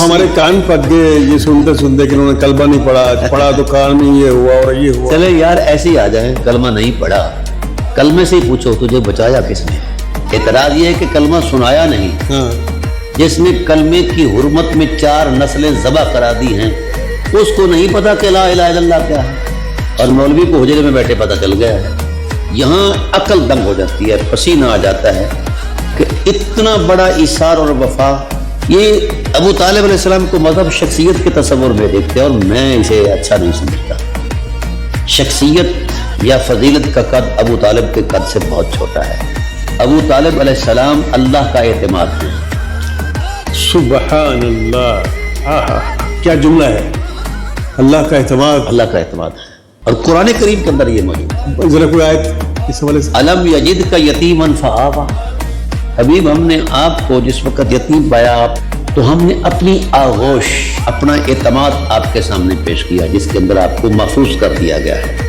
ہمارے کان پک گئے یہ سنتے سنتے کہ انہوں نے کلمہ نہیں پڑھا تو کان میں یہ ہوا اور یہ ہوا. چلے یار ایسے ہی آ جائیں کلمہ نہیں پڑھا, کلمے سے ہی پوچھو تجھے بچایا کس نے. اعتراض یہ ہے کہ کلمہ سنایا نہیں. ہاں جس نے کلمے کی حرمت میں 4 نسلیں ذبح کرا دی ہیں اس کو نہیں پتا کہ لا الہ الا اللہ کیا ہے, اور مولوی کو حجرے میں بیٹھے پتہ چل گیا ہے. یہاں عقل دنگ ہو جاتی ہے, پسینہ آ جاتا ہے کہ اتنا بڑا ایثار اور وفا. یہ ابو طالب علیہ السلام کو مذہب شخصیت کے تصور میں دیکھتے ہیں اور میں اسے اچھا نہیں سمجھتا. شخصیت یا فضیلت کا قد ابو طالب کے قد سے بہت چھوٹا ہے. ابو طالب علیہ السلام اللہ کا اعتماد ہے. سبحان اللہ, کیا جملہ ہے, اللہ کا اعتماد. اللہ کا اعتماد ہے اور قرآن کریم کے اندر یہ موجود ہے. ذرا کوئی آیت اس حوالے سے. الم یجد کا یتیما فآویٰ, حبیب ہم نے آپ کو جس وقت یتیم پایا تو ہم نے اپنی آغوش, اپنا اعتماد آپ کے سامنے پیش کیا جس کے اندر آپ کو محفوظ کر دیا گیا ہے.